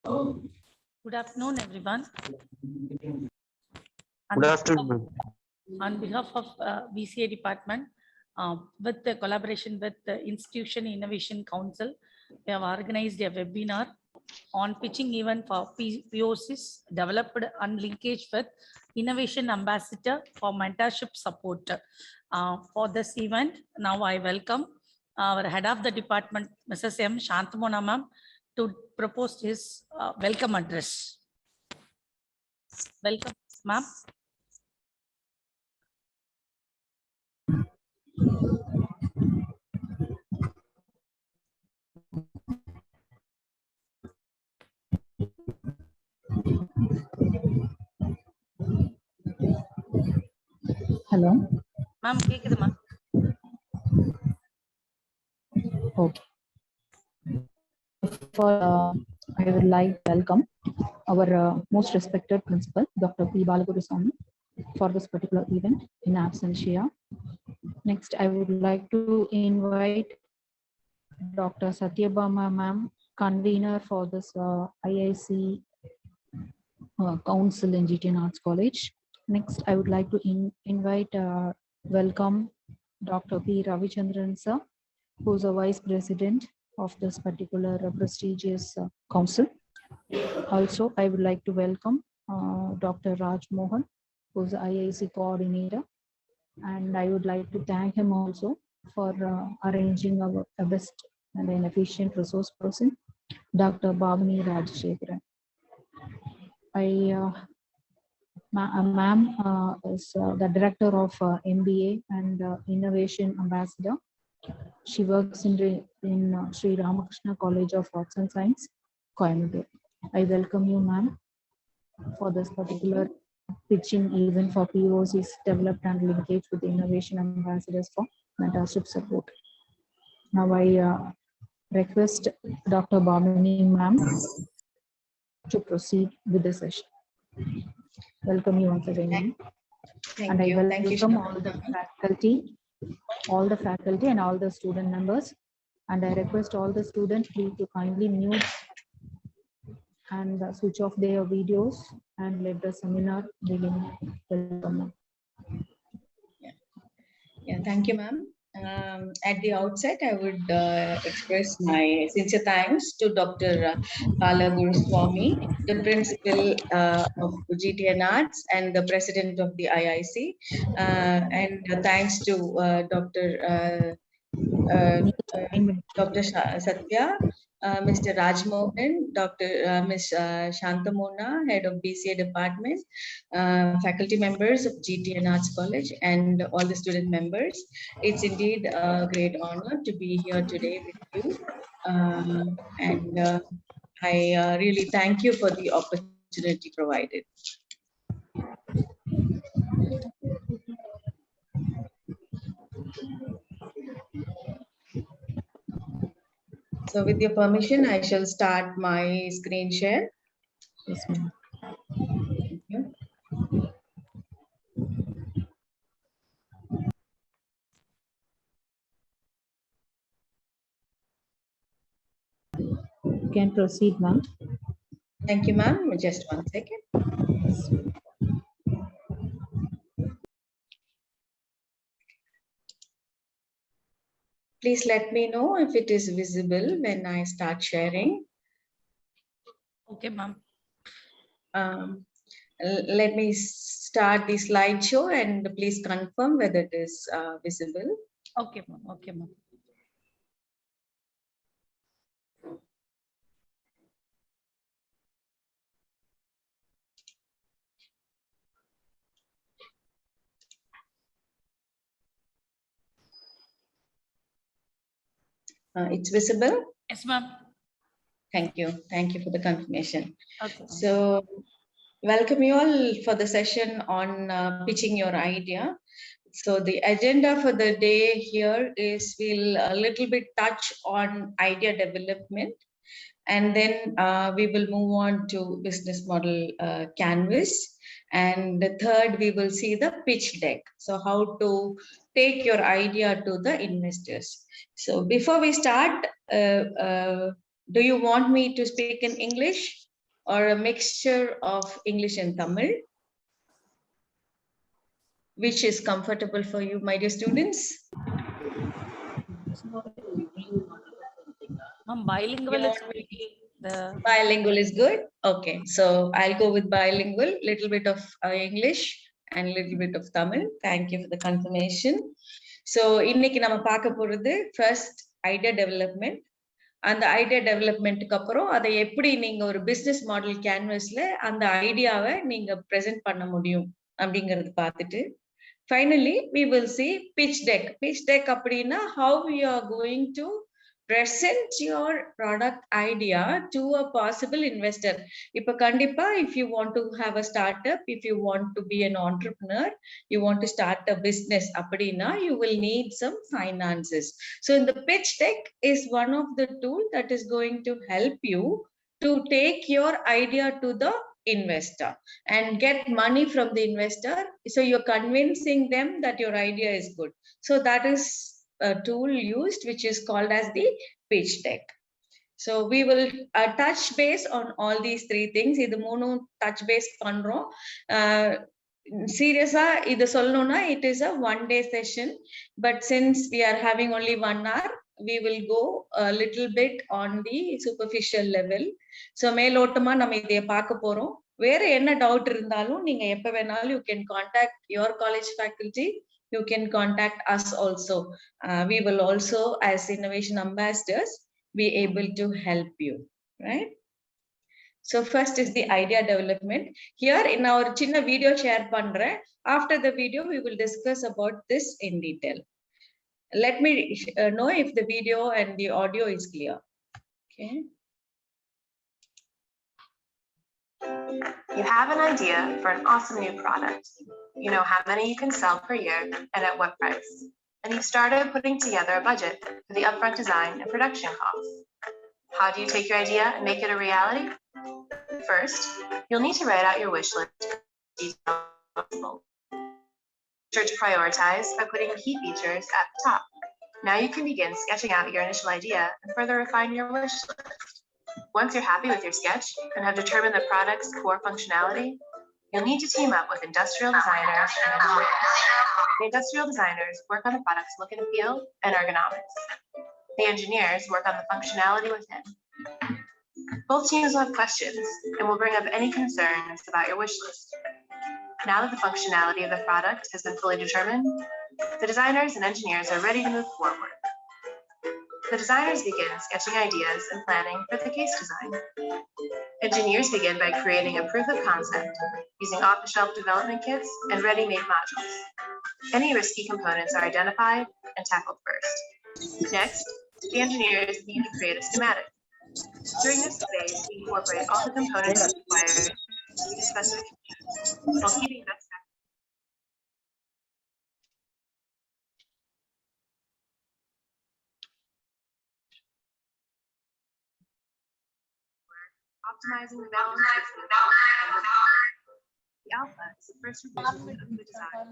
Good afternoon, everyone. Good afternoon. On behalf of BCA department, with the collaboration with the Institution Innovation Council, we have organized a webinar on pitching event for POCs developed and linkage with Innovation Ambassador for mentorship support. For this event, now I welcome our head of the department, Mrs. M. Shantamona ma'am, to propose his welcome address. Welcome, ma'am. Hello. Ma'am, கேக்குது ma'am. Okay. I would like to welcome our most respected principal, Dr. P. Balagurusamy, for this particular event in absentia. Next, I would like to invite Dr. Satyabama ma'am, convener for this IIC Council in GTN Arts College. Next, I would like to invite, welcome Dr. P. Ravichandran sir, who is a vice president of this particular prestigious council. Also, I would like to welcome Dr. Raj Mohan, who is the IIC coordinator, and I would like to thank him also for arranging a best and an efficient resource person, Dr. Bhavani Rajshekharan. Ma'am is the director of MBA and Innovation Ambassador. She works in Sri Ramakrishna College of Arts and Science, Coimbatore. I welcome you, ma'am, for this particular pitching event for POCs developed and linkage with innovation ambassadors for mentorship support. Now I request Dr. Bhavani ma'am to proceed with the session. Welcome you once again. Thank and you. I Thank you, welcome all the faculty and all the student members. And I request all the students to kindly mute and switch off their videos and let the seminar begin. Welcome. Yeah, thank you, ma'am. At the outset, I would express my sincere thanks to Dr. Balagurusamy, the principal of GTN Arts and the president of the IIC, and thanks to Dr. Satya, Mr. Rajmohan, Dr. Ms. Shantamona, head of BCA department, faculty members of GTN Arts College, and all the student members. It's indeed a great honor to be here today with you. And I really thank you for the opportunity provided. So with your permission, I shall start my screen share. Yes, ma'am. Thank you. You can proceed, ma'am. Thank you, ma'am. Just one second. Yes. Please let me know if it is visible when I start sharing. Okay, ma'am. Let me start the slideshow and please confirm whether it is visible. Okay, ma'am. Okay, ma'am. It's visible? Yes, ma'am. Thank you. Thank you for the confirmation. Okay. So, welcome you all for the session on pitching your idea. So the agenda for the day here is we'll a little bit touch on idea development, and then we will move on to business model canvas. And the third, we will see the pitch deck. So how to take your idea to the investors. So before we start, do you want me to speak in English? or a mixture of English and Tamil? Which is comfortable for you, my dear students? Bilingual is the Bilingual is good. Okay, so I'll go with bilingual, little bit of English and little bit of Tamil. Thank you for the confirmation. So இன்னைக்கு நம்ம பார்க்க போறது first idea development. அந்த idea டெவலப்மெண்ட்டுக்கு அப்புறம் அதை எப்படி நீங்க ஒரு பிசினஸ் மாடல் கேன்வஸ்ல அந்த ஐடியாவை நீங்க பிரசன்ட் பண்ண முடியும் அப்படிங்கறது பார்த்துட்டு finally we will see pitch deck. Pitch deck அப்படின்னா how you are going to present your product idea to a possible investor. இப்ப கண்டிப்பா if you want to have a startup, if you want to be an entrepreneur, you want to start a business அப்படின்னா you will need some finances. So in the pitch deck is one of the tool that is going to help you to take your idea to the investor and get money from the investor. So you're convincing them that your idea is good. So that is a tool used which is called as the pitch deck. So we will touch base on all these three things. Idu moonu touch base pandrom. Seriously, idu solnona it is a one day session, but since we are having only 1 hour, we will go a little bit on the superficial level. So மேலோட்டமா நம்ம இதை பார்க்க போறோம். வேற என்ன doubt இருந்தாலும் நீங்க எப்ப வேணாலும் you can contact your college faculty. You can contact us also. We will also, as innovation ambassadors, be able to help you, right? So first is the idea development. Here in our chinna video share pandren. After the video, we will discuss about this in detail. Let me know if the video and the audio is clear. Okay. You have an idea for an awesome new product. You know how many you can sell per year and at what price. And you've started putting together a budget for the upfront design and production costs. How do you take your idea and make it a reality? First, you'll need to write out your wish list. Sure to prioritize by putting key features at the top. Now you can begin sketching out your initial idea and further refine your wish list. Once you're happy with your sketch and have determined the product's core functionality, you'll need to team up with industrial designers and engineers. The industrial designers work on the product's look and feel and ergonomics. The engineers work on the functionality within. Both teams will have questions and will bring up any concerns about your wish list. Now that the functionality of the product has been fully determined, the designers and engineers are ready to move forward. The designers begin sketching ideas and planning for the case design. Engineers begin by creating a proof of concept using off-the-shelf development kits and ready-made modules. Any risky components are identified and tackled first. Next, the engineers need to create a schematic. During this phase, we incorporate all the components required to the specifications while keeping best practices. Optimizing the balance between the alpha is the first revision of the design.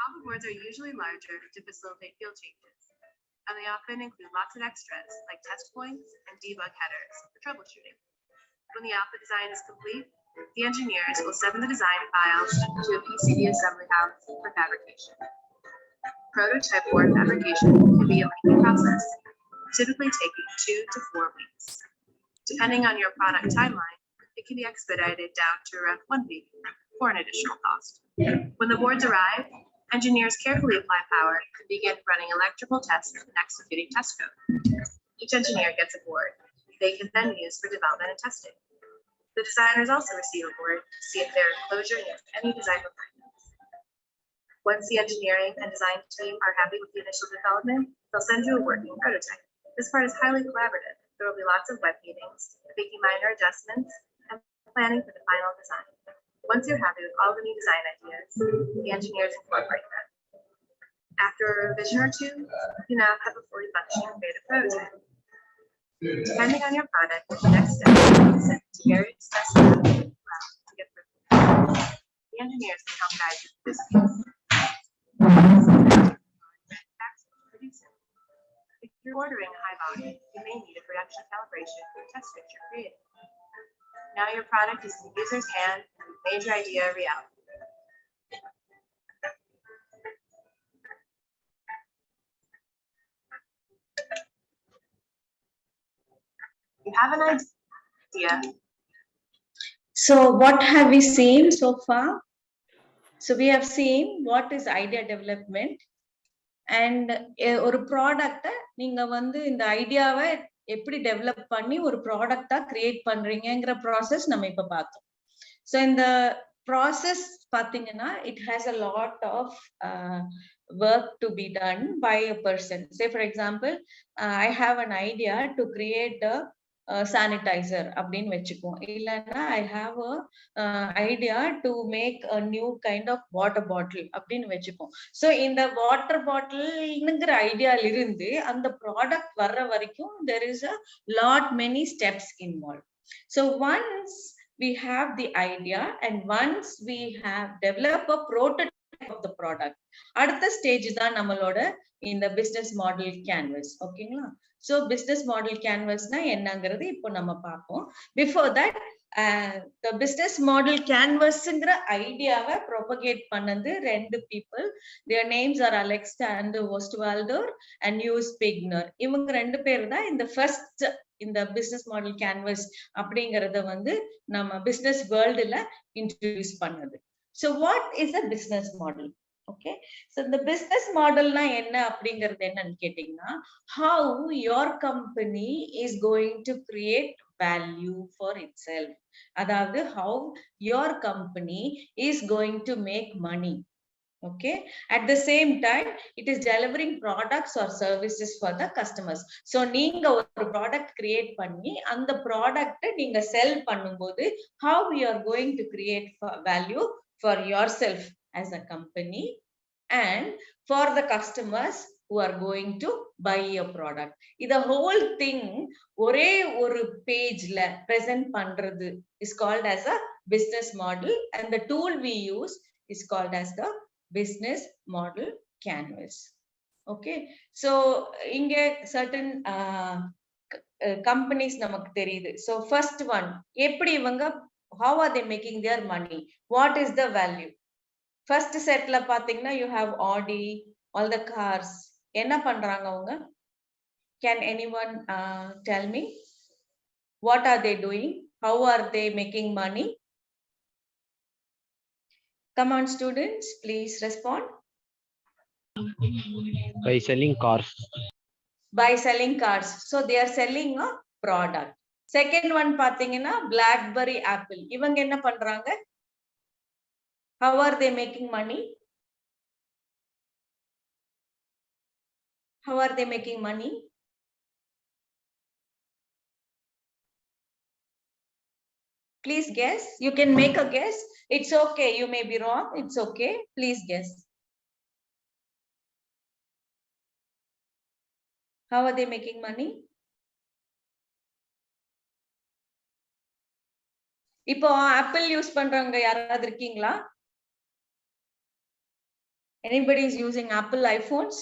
Alpha boards are usually larger to facilitate field changes, and they often include lots of extras like test points and debug headers for troubleshooting. When the alpha design is complete, the engineers will send the design files to a PCB assembly house for fabrication. Prototype board fabrication can be a lengthy process, typically taking 2 to 4 weeks. Depending on your product timeline, it can be expedited down to around 1 week for an additional cost. When the boards arrive, engineers carefully apply power and begin running electrical tests and executing test code. Each engineer gets a board they can then use for development and testing. The designers also receive a board to see if their enclosure meets any design requirements. Once the engineering and design team are happy with the initial development, they'll send you a working prototype. This part is highly collaborative. There will be lots of web meetings, making minor adjustments, and planning for the final design. Once you're happy with all the new design ideas, the engineers incorporate them. After a revision or two, you now have a fully functioning beta prototype. Depending on your product, the next step is sent to various test labs to get through. The engineers can help guide you through this phase. If you're ordering a high volume, you may need a production calibration or test fixture created. Now your product is in the user's hand and you've made your idea a reality. You have an idea. So what have we seen so far? So we have seen what is idea development and ஒரு ப்ராடக்ட்ட நீங்க வந்து இந்த ஐடியாவை எப்படி develop பண்ணி ஒரு ப்ராடக்ட்டா create பண்றீங்கங்கிற process நம்ம இப்ப பார்த்தோம். ஸோ இந்த ப்ராசஸ் பாத்தீங்கன்னா it has a lot of work to be done by a person. Say for example, I have an idea to create a sanitizer அப்படின்னு வச்சுக்குவோம். இல்லைன்னா I have a idea to make a new kind of water bottle அப்படின்னு வச்சுப்போம். So இந்த water பாட்டில்ங்கிற ஐடியால இருந்து அந்த product வர்ற வரைக்கும் there is a lot many steps involved. So once we have the idea and once we have developed a prototype of the product, அடுத்த stage தான் நம்மளோட இந்த பிசினஸ் மாடல் கேன்வஸ். ஓகேங்களா? ஸோ பிசினஸ் மாடல் கேன்வஸ்னா என்னங்கிறது இப்போ நம்ம பார்ப்போம். Before that the business model canvasங்கிற ஐடியாவை ப்ரொபகேட் பண்ணது ரெண்டு people. their names are Alexander Osterwalder and Hugh Spigner. இவங்க ரெண்டு பேர் தான் இந்த ஃபர்ஸ்ட் இந்த பிசினஸ் மாடல் கேன்வஸ் அப்படிங்கறத வந்து நம்ம பிசினஸ் வேர்ல்டுல இன்ட்ரோடியூஸ் பண்ணது. So what is a business model? Okay, so the business model na enna அப்படிங்கிறது என்னன்னு கேட்டீங்கன்னா how your company is going to create value for itself. அதாவது how your company is going to make money. Okay, at the same time it is delivering products or services for the customers. So நீங்க ஒரு product create பண்ணி அந்த product நீங்க செல் பண்ணும்போது how you are going to create value for yourself as a company and for the customers who are going to buy your product. The whole thing ஒரே ஒரு பேஜ்ல present பண்றது is called as a business model and the tool we use is called as the business model canvas. Okay, so இங்க certain companies நமக்கு தெரியுது. So first one, எப்படி இவங்க how are they making their money? What is the value? First setல பாத்தீங்கன்னா you have Audi, all the cars. என்ன பண்றாங்க அவங்க? Can anyone tell me? What are they doing? How are they making money? Come on students, please respond. By selling cars. By selling cars. So they are selling a product. Second one பாத்தீங்கன்னா BlackBerry, Apple. இவங்க என்ன பண்றாங்க? How are they making money? How are they making money? Please guess. You can make a guess. It's okay. You may be wrong. It's okay. Please guess. How are they making money? இப்போ apple use பண்றவங்க யாராவது இருக்கீங்களா? Anybody is using Apple iPhones?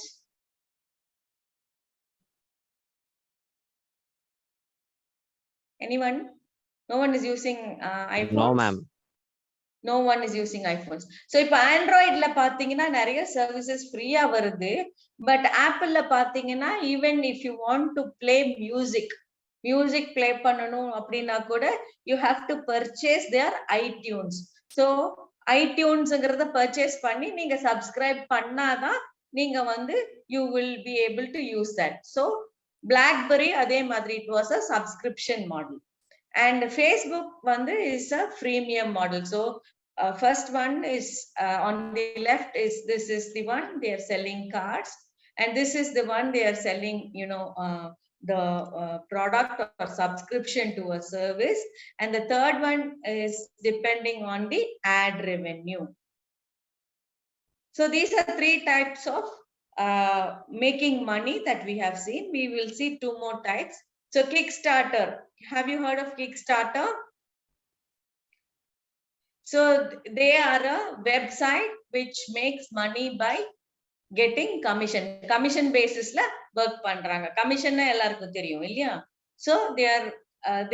Anyone? No one is using iPhones? No ma'am. No one is using iPhones. So இப்ப ஆண்ட்ராய்ட்ல பாத்தீங்கன்னா நிறைய services ஃப்ரீயா வருது. But ஆப்பிள்ல பாத்தீங்கன்னா even if you want to play music play பண்ணனும் அப்படினா கூட you have to purchase their iTunes. So iTunesங்கறத purchase பண்ணி நீங்க subscribe பண்ணாதான் நீங்க வந்து you will be able to use that. So BlackBerry அதே மாதிரி it was a subscription model. And Facebook வந்து is a freemium model. So first one is on the left is this is the one they are selling cars, and this is the one they are selling, you know, the product or subscription to a service, and the third one is depending on the ad revenue. So these are three types of making money that we have seen. We will see two more types. So Kickstarter, have you heard of Kickstarter? So they are a website which makes money by getting commission basis la work பண்றாங்க. Commission எல்லாருக்கும் தெரியும் இல்லையா? So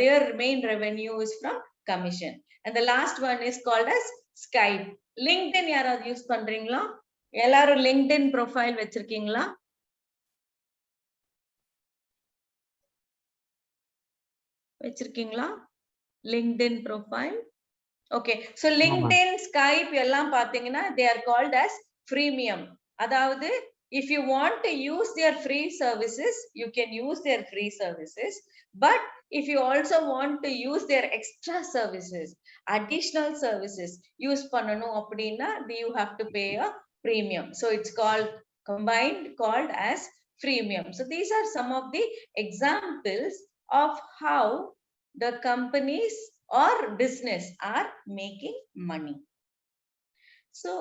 their main revenue is from commission. And the last one is called as Skype. LinkedIn யாராவது use பண்றீங்களா? எல்லாரும் LinkedIn profile வச்சிருக்கீங்களா? வச்சிருக்கீங்களா? LinkedIn profile. Okay, so LinkedIn, Skype எல்லாம் பாத்தீங்கன்னா they are called as freemium. அதாவது if you want to use their free services, you can use their free services. But if you also want to use their extra services, additional services, use பண்ணனும் அப்படின்னா you have to pay a premium. So it's called called as freemium. So these are some of the examples of how the companies or business are making money. So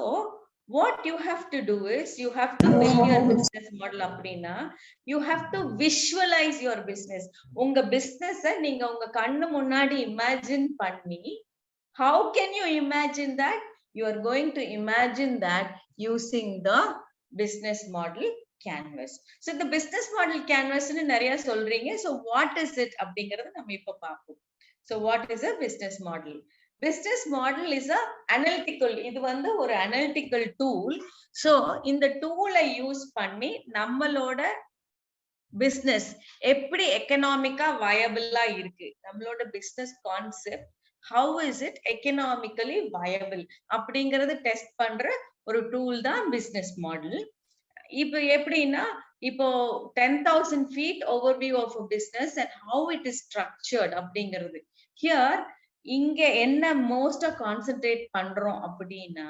what you have to do is you have to build your business model அப்படினா you have to visualize your business. உங்க business நீங்க உங்க கண்ணு முன்னாடி imagine பண்ணி, how can you imagine that? You are going to imagine that using the business model canvas. So the business model canvas னு நிறைய சொல்றீங்க. So what is it அப்படிங்கறது நம்ம இப்ப பார்ப்போம். So what is a business model? Business model is a analytical, இது வந்து ஒரு analytical tool. So இந்த tool யூஸ் பண்ணி நம்மளோட business எப்படி எக்கனாமிக்கா வயபிளா இருக்கு, நம்மளோட business concept how is it economically viable அப்படிங்கறது டெஸ்ட் பண்ற ஒரு டூல் தான் business model. இப்போ எப்படின்னா இப்போ 10,000 feet overview of a business and how it is structured அப்படிங்கிறது. Here இங்க என்ன மோஸ்டா கான்சென்ட்ரேட் பண்றோம் அப்படின்னா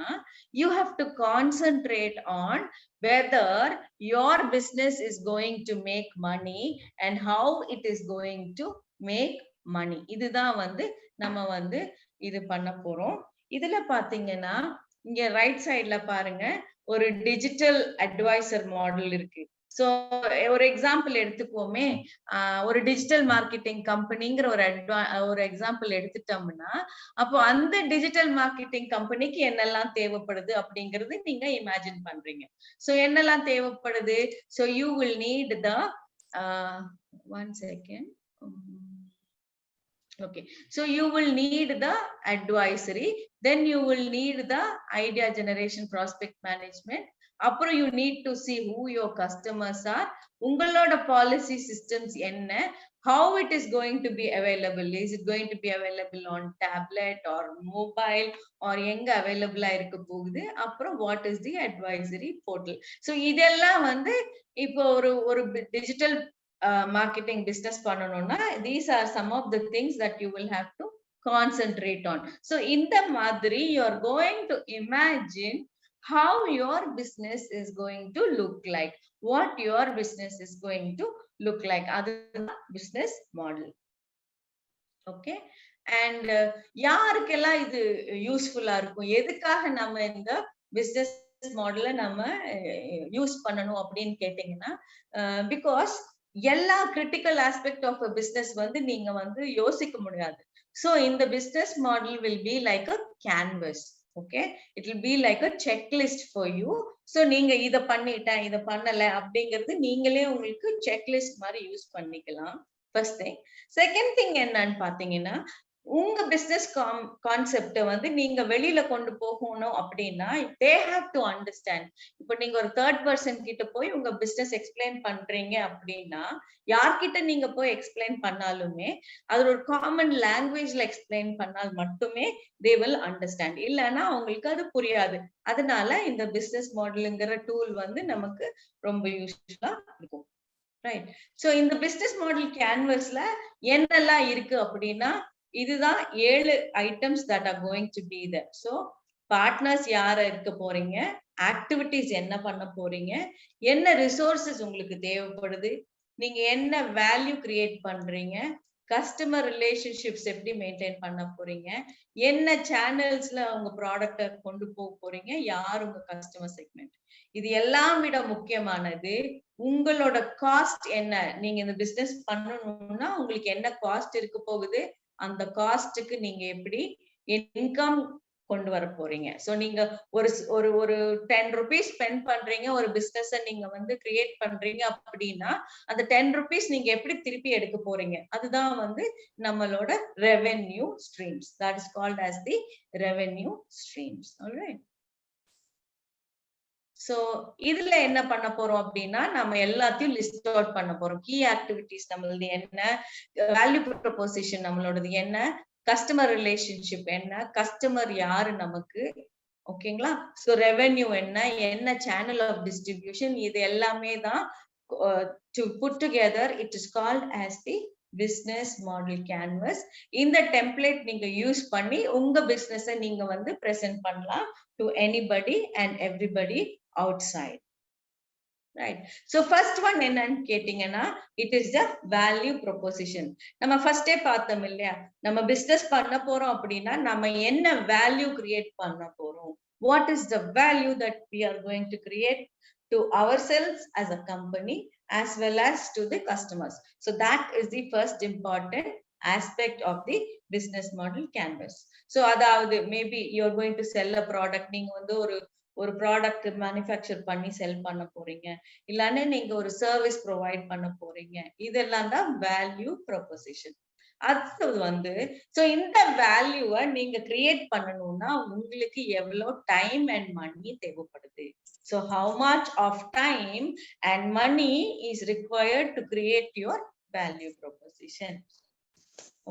you have to concentrate on whether your business is going to make money and how it is going to make money. இதுதான் வந்து நம்ம வந்து இது பண்ண போறோம். இதுல பாத்தீங்கன்னா இங்க ரைட் சைடுல பாருங்க ஒரு டிஜிட்டல் அட்வைசர் மாடல் இருக்கு. சோ ஒரு எக்ஸாம்பிள் எடுத்துக்கோமே, ஒரு டிஜிட்டல் மார்க்கெட்டிங் கம்பெனிங்கிற ஒரு எக்ஸாம்பிள் எடுத்துட்டோம்னா, அப்போ அந்த டிஜிட்டல் மார்க்கெட்டிங் கம்பெனிக்கு என்னெல்லாம் தேவைப்படுது அப்படிங்கறது நீங்க இமேஜின் பண்றீங்க. சோ என்னெல்லாம் தேவைப்படுது? So you will need the one second. Okay, so you will need the advisory, then you will need the idea generation, prospect management. அப்புறம் you need to see who your customers are, உங்களோட policy systems என்ன, how it is going to be available, is it going to be available on tablet or mobile or எங்க available இருக்க போகுது, அப்புறம் what is the advisory portal. So இதெல்லாம் வந்து இப்போ ஒரு digital marketing business பண்ணனும்னா these are some of the things that you will have to concentrate on. So இந்த மாதிரி you are going to imagine how your business is going to look like, what your business is going to look like. அதுதான் business model. Okay, and யாருக்கெல்லாம் இது யூஸ்ஃபுல்லா இருக்கும், எதுக்காக நம்ம இந்த business மாடலை நம்ம யூஸ் பண்ணணும் அப்படின்னு கேட்டீங்கன்னா, பிகாஸ் எல்லா critical aspect of a business வந்து நீங்க வந்து யோசிக்க முடியாது. சோ இந்த business model will be like a canvas. Okay, it will be like a checklist for you. So நீங்க இத பண்ணிட்டேன் இத பண்ணல அப்படிங்கிறது நீங்களே உங்களுக்கு செக்லிஸ்ட் மாதிரி யூஸ் பண்ணிக்கலாம். First thing. செகண்ட் திங் என்னன்னு பாத்தீங்கன்னா, உங்க பிசினஸ் கான்செப்ட வந்து நீங்க வெளியில கொண்டு போகணும் அப்படின்னா they have to understand. இப்போ நீங்க ஒரு தேர்ட் பர்சன் கிட்ட போய் உங்க பிசினஸ் எக்ஸ்பிளைன் பண்றீங்க அப்படின்னா, யார்கிட்ட நீங்க போய் எக்ஸ்பிளைன் பண்ணாலுமே அது ஒரு காமன் லாங்குவேஜ்ல எக்ஸ்பிளைன் பண்ணால் மட்டுமே they will understand. இல்லைன்னா அவங்களுக்கு அது புரியாது. அதனால இந்த பிசினஸ் மாடலுங்கிற டூல் வந்து நமக்கு ரொம்ப யூஸ்ஃபுல்லா இருக்கும். ரைட். சோ இந்த பிசினஸ் மாடல் கேன்வஸ்ல என்னெல்லாம் இருக்கு அப்படின்னா, இதுதான் 7 items that are going to be there. So partners யார இருக்க போறீங்க, activities என்ன பண்ண போறீங்க, என்ன resources உங்களுக்கு தேவைப்படுது, நீங்க என்ன வேல்யூ கிரியேட் பண்றீங்க, கஸ்டமர் ரிலேஷன்ஷிப்ஸ் எப்படி மெயின்டைன் பண்ண போறீங்க, என்ன சேனல்ஸ்ல உங்க ப்ராடக்ட கொண்டு போக போறீங்க, யார் உங்க கஸ்டமர் செக்மெண்ட். இது எல்லாம் விட முக்கியமானது உங்களோட காஸ்ட் என்ன. நீங்க இந்த பிசினஸ் பண்ணணும்னா உங்களுக்கு என்ன காஸ்ட் இருக்க போகுது, அந்த காஸ்டுக்கு நீங்க எப்படி இன்கம் கொண்டு வர போறீங்க. சோ நீங்க ஒரு ஒரு ஒரு 10 rupees ஸ்பெண்ட் பண்றீங்க, ஒரு பிசினஸ் நீங்க வந்து கிரியேட் பண்றீங்க அப்படின்னா அந்த 10 rupees நீங்க எப்படி திருப்பி எடுக்க போறீங்க, அதுதான் வந்து நம்மளோட revenue streams. That is called as the revenue streams. Alright. So இதுல என்ன பண்ண போறோம் அப்படின்னா நம்ம எல்லாத்தையும் லிஸ்ட் அவுட் பண்ண போறோம். கீ ஆக்டிவிட்டிஸ் நம்மளது என்ன, வேல்யூ ப்ரொபோசிஷன் நம்மளோடது என்ன, கஸ்டமர் ரிலேஷன்ஷிப் என்ன, கஸ்டமர் யாரு நமக்கு, ஓகேங்களா. சோ ரெவென்யூ என்ன, என்ன சேனல் ஆஃப் டிஸ்ட்ரிபியூஷன், இது எல்லாமே தான் to put together it is called as the business model canvas. இந்த டெம்ப்ளேட் நீங்க யூஸ் பண்ணி உங்க பிசினஸ் நீங்க வந்து பிரசன்ட் பண்ணலாம் to anybody and everybody outside. Right. So first one என்னன்னு கேட்டீங்கன்னா it is the value proposition. நம்ம first பார்த்தோம் இல்லையா, நம்ம பிசினஸ் பண்ண போறோம் அப்படின்னா நம்ம என்ன வேல்யூ கிரியேட் பண்ண போறோம், what is the value that we are going to create to ourselves as a company as well as to the customers. So that is the first important aspect of the business model canvas. So அதாவது maybe you are going to sell a product, நீங்க வந்து ஒரு product manufacture பண்ணி செல் பண்ண போறீங்க, இல்லன்னா நீங்க ஒரு சர்வீஸ் ப்ரொவைட் பண்ண போறீங்க, இதெல்லாம் தான் வேல்யூ ப்ரொபோசிஷன். அடுத்தது வந்து சோ இந்த வேல்யூவை நீங்க கிரியேட் பண்ணணும்னா உங்களுக்கு எவ்வளவு டைம் அண்ட் மணி தேவைப்படுது. So how much of time and money is required to create your value proposition.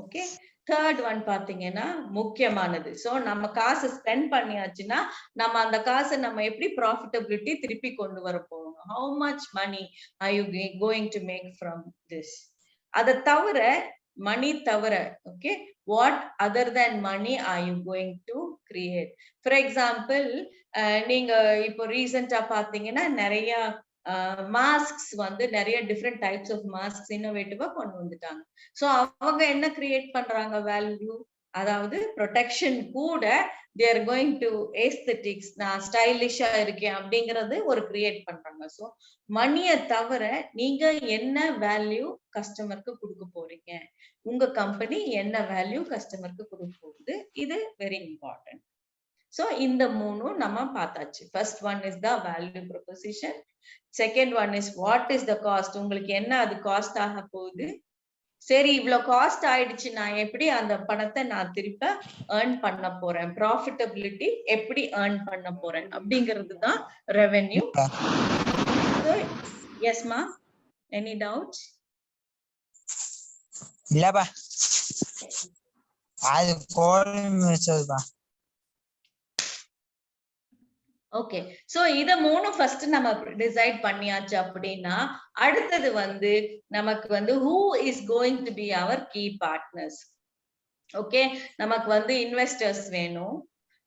Okay. Third one பாத்தீங்கன்னா முக்கியமானது. சோ நம்ம காசு ஸ்பெண்ட் பண்ணியாச்சுன்னா நம்ம அந்த காசை நம்ம எப்படி ப்ராஃபிட்டபிலிட்டி திருப்பி கொண்டு வர போறோம், how much money are you going to make from this. அதை தவிர மணி தவிர okay what other than money are you going to create. For example நீங்க இப்போ ரீசெண்டா பாத்தீங்கன்னா நிறைய மாஸ்க்ஸ் வந்து நிறைய டிஃப்ரெண்ட் டைப்ஸ் ஆஃப் மாஸ்க் இன்னோவேட்டிவா கொண்டு வந்துட்டாங்க. சோ அவங்க என்ன கிரியேட் பண்றாங்க வேல்யூ, அதாவது ப்ரொடெக்ஷன் கூட they are going to aesthetics, நான் ஸ்டைலிஷா இருக்கேன் அப்படிங்கறது ஒரு கிரியேட் பண்றாங்க. சோ மணியை தவிர நீங்க என்ன வேல்யூ கஸ்டமருக்கு கொடுக்க போறீங்க, உங்க கம்பெனி என்ன வேல்யூ கஸ்டமருக்கு கொடுக்க போகுது, இது வெரி இம்பார்ட்டன்ட். சோ இந்த மூணும் நம்ம பார்த்தாச்சு. First one is the value proposition, second one is what is the cost, உங்களுக்கு என்ன அது காஸ்ட் ஆக போகுது, சரி இவ்வளவு காஸ்ட் ஆயிடுச்சு நான் எப்படி அந்த பணத்தை நான் திருப்ப ஏர்ன் பண்ண போறேன், ப்ராஃபிட்டபிலிட்டி எப்படி ஏர்ன் பண்ண போறேன் அப்படிங்கிறது தான் ரெவென்யூ. எஸ்மா, any doubts? இல்லப்பா, அது கோல் மிச்சதுப்பா. ஓகே. சோ இத மூணு ஃபர்ஸ்ட் நம்ம டிசைட் பண்ணியாச்சு அப்படின்னா அடுத்தது வந்து நமக்கு வந்து who is going to be our key partners. Okay, நமக்கு வந்து இன்வெஸ்டர்ஸ் வேணும்,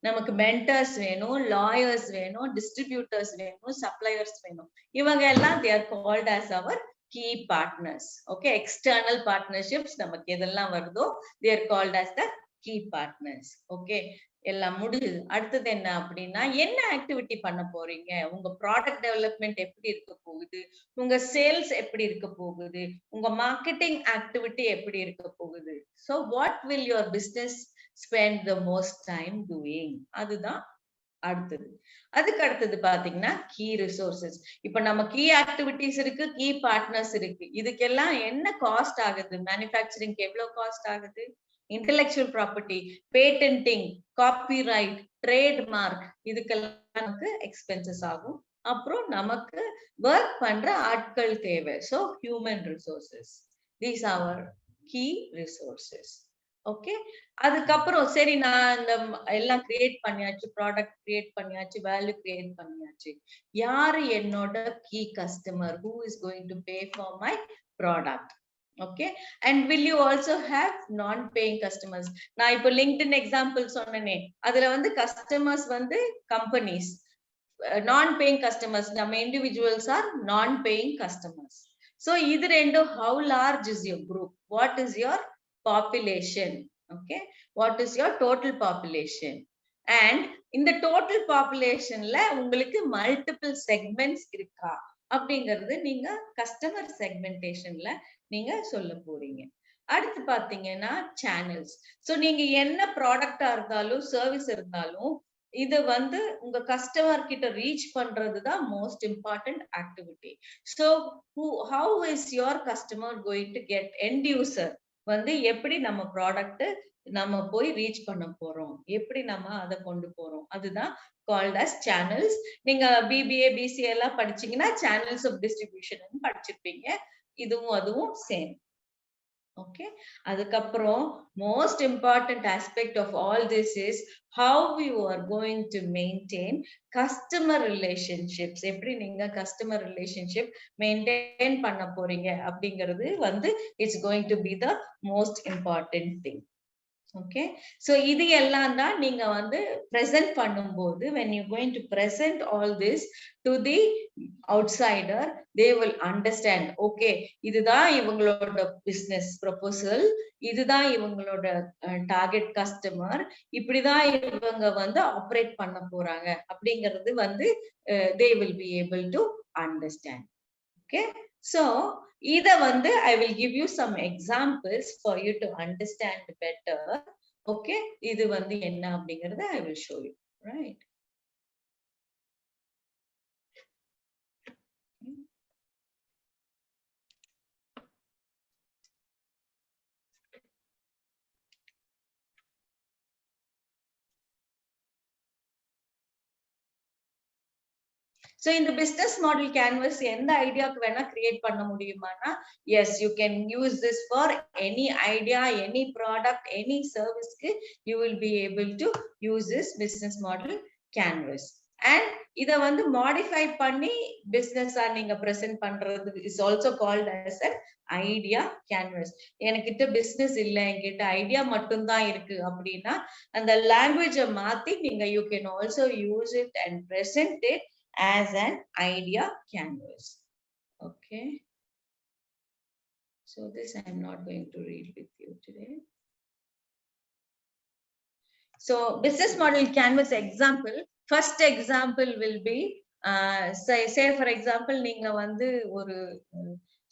நமக்கு மென்டர்ஸ் வேணும், லாயர்ஸ் வேணும், டிஸ்ட்ரிபியூட்டர்ஸ் வேணும், சப்ளையர்ஸ் வேணும். இவங்க எல்லாம் they are called as our key partners. Okay, external partnerships நமக்கு எதெல்லாம் வருதோ they are called as the key partners. Okay, எல்லாம் முடியுது. அடுத்தது என்ன அப்படின்னா என்ன ஆக்டிவிட்டி பண்ண போறீங்க, உங்க ப்ராடக்ட் டெவலப்மெண்ட் எப்படி இருக்க போகுது, உங்க சேல்ஸ் எப்படி இருக்க போகுது, உங்க மார்க்கெட்டிங் ஆக்டிவிட்டி எப்படி இருக்க போகுது. So what will your business spend the most time doing, அதுதான் அடுத்தது. அதுக்கு அடுத்தது பாத்தீங்கன்னா கீ ரிசோர்சஸ். இப்ப நம்ம கீ ஆக்டிவிட்டிஸ் இருக்கு, கீ பார்ட்னர்ஸ் இருக்கு, இதுக்கெல்லாம் என்ன காஸ்ட் ஆகுது, மேனுஃபேக்சரிங் எவ்வளவு காஸ்ட் ஆகுது, intellectual property, patenting, copyright, trademark, இதுக்கெல்லாம் நமக்கு எக்ஸ்பென்சஸ் ஆகும். அப்புறம் நமக்கு ஒர்க் பண்ற ஆட்கள் தேவை. So human resources, these are our key resources. Okay, அதுக்கப்புறம் சரி நான் இந்த எல்லாம் கிரியேட் பண்ணியாச்சு, ப்ராடக்ட் கிரியேட் பண்ணியாச்சு, வேல்யூ கிரியேட் பண்ணியாச்சு, யாரு என்னோட key customer, who is going to pay for my product. Okay, and will you also have non paying customers. நான் இப்போ LinkedIn எக்ஸாம்பிள் சொன்னேனே, அதுல வந்து கஸ்டமர்ஸ் வந்து கம்பெனிஸ், நான் பேயிங் கஸ்டமர்ஸ் நம்ம இண்டிவிஜுவல்ஸ் ஆர் நான் பேயிங் கஸ்டமர்ஸ். சோ இது ரெண்டும் how large is your group, what is your population, okay, what is your total population, and இந்த total populationல உங்களுக்கு மல்டிபிள் செக்மெண்ட்ஸ் இருக்கா அப்படிங்கிறது நீங்க கஸ்டமர் செக்மெண்டேஷன்ல நீங்க சொல்ல போறீங்க. அடுத்து பாத்தீங்கன்னா சேனல்ஸ். சோ நீங்க என்ன ப்ராடக்டா இருந்தாலும் சர்வீஸ் இருந்தாலும் இது வந்து உங்க கஸ்டமர் கிட்ட ரீச் பண்றதுதான் most important activity. So how is your customer going to get end user வந்து எப்படி நம்ம ப்ராடக்ட் நம்ம போய் ரீச் பண்ண போறோம், எப்படி நம்ம அதை கொண்டு போறோம், அதுதான் கால்ட் அஸ் சேனல்ஸ். நீங்க பிபிஏ பிசிஏ எல்லாம் படிச்சீங்கன்னா சேனல்ஸ் ஆஃப் டிஸ்ட்ரிபியூஷன் படிச்சிருப்பீங்க. இதுவும் அதுவும் சேம். ஓகே, அதுக்கப்புறம் most important aspect of all this is how you are going to maintain customer relationships. எப்படி நீங்க கஸ்டமர் ரிலேஷன்ஷிப் மெயின்டைன் பண்ண போறீங்க அப்படிங்கிறது வந்து it's going to be the most important thing. Okay, so இது எல்லாம் தான் நீங்க வந்து present பண்ணும்போது when you going to present all this to the outsider, they will understand. Okay, இதுதான் இவங்களோட business proposal, இதுதான் இவங்களோட டார்கெட் கஸ்டமர், இப்படிதான் இவங்க வந்து ஆப்ரேட் பண்ண போறாங்க அப்படிங்கிறது வந்து they will be able to understand. Okay, so இத வந்து I will give you some examples for you to understand better. Okay, இது வந்து என்ன அப்படிங்கறத I will show you, right? So in the business model canvas, எந்த ஐடியாக்கு வேணா create பண்ண முடியுமானா, yes, you can use this for any idea, any product, any service க்கு you will be able to use this business model canvas. And இத வந்து modify பண்ணி business நீங்க present பண்றது is also called as an idea canvas. எனக்கிட்ட business இல்ல, என்கிட்ட idea மட்டும் தான் இருக்கு அப்படின்னா அந்த language மாத்தி நீங்க you can also use it and present it as an idea canvas. Okay, so this I am not going to read with you today. So business model canvas example, first example will be say for example நீங்க வந்து ஒரு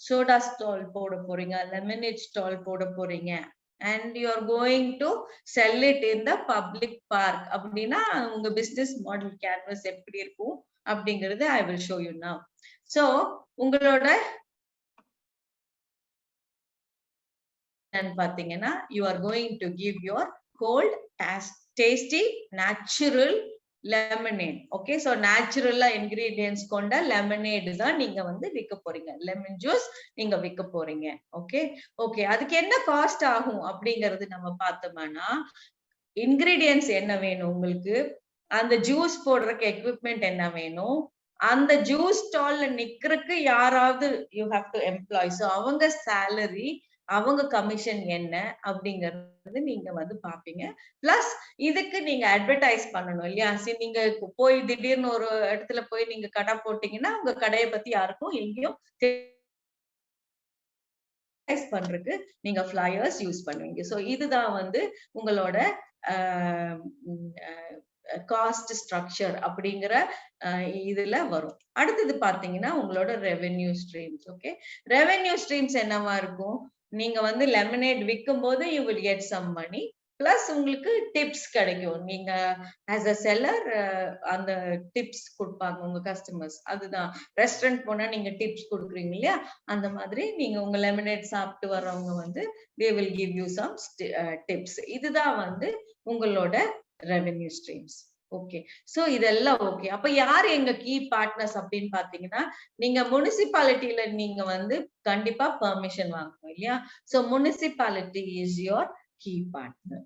soda stall போட போறீங்க, lemonade stall போட போறீங்க, and you are going to sell it in the public park அப்படின்னா உங்க business model canvas எப்படி இருக்கும் அப்படிங்கிறது I will show you now. So உங்களோட பாத்தீங்கன்னா you are going to give your cold tasty natural lemonade. Okay, so natural ingredients கொண்ட lemonade தான் நீங்க வந்து விற்க போறீங்க, lemon juice நீங்க விற்க போறீங்க. Okay, அதுக்கு என்ன காஸ்ட் ஆகும் அப்படிங்கிறது நம்ம பார்த்தோம்னா, ingredients என்ன வேணும் உங்களுக்கு, அந்த ஜூஸ் போடுறதுக்கு எக்விப்மெண்ட் என்ன வேணும், அந்த ஜூஸ் ஸ்டால்ல நிக்கிறதுக்கு யாராவது you have to employ, so அவங்க salary, அவங்க கமிஷன் என்ன அப்படிங்கறது நீங்க வந்து பாப்பீங்க. பிளஸ் இதுக்கு நீங்க அட்வர்டைஸ் பண்ணணும் இல்லையா? நீங்க போய் திடீர்னு ஒரு இடத்துல போய் நீங்க கடை போட்டீங்கன்னா உங்க கடையை பத்தி யாருக்கும் எங்கேயும் பண்றதுக்கு நீங்க ஃபிளையர்ஸ் யூஸ் பண்ணுவீங்க. சோ இதுதான் வந்து உங்களோட காஸ்ட் ஸ்ட்ரக்சர் அப்படிங்கிற இதுல வரும். அடுத்தது பாத்தீங்கன்னா உங்களோட revenue streams. Okay, revenue streams என்னவா இருக்கும், நீங்க வந்து லெமனேட் விற்கும் போது you will get some money, plus உங்களுக்கு டிப்ஸ் கிடைக்கும். நீங்க ஆஸ் அ செல்லர் அந்த டிப்ஸ் கொடுப்பாங்க உங்க கஸ்டமர்ஸ். அதுதான் ரெஸ்டாரண்ட் போனா நீங்க டிப்ஸ் கொடுக்குறீங்க இல்லையா, அந்த மாதிரி நீங்க உங்க லெமனேட் சாப்பிட்டு வர்றவங்க வந்து they will give you some tips. இதுதான் வந்து உங்களோட ரெவென்யூ ஸ்ட்ரீம்ஸ். ஓகே, சோ இதெல்லாம் ஓகே. அப்ப யார் எங்க கீ பார்ட்னர்ஸ் அப்படின்னு பாத்தீங்கன்னா, நீங்க முனிசிபாலிட்டியில நீங்க வந்து கண்டிப்பா பெர்மிஷன் வாங்கணும் இல்லையா? So municipality is your key partner.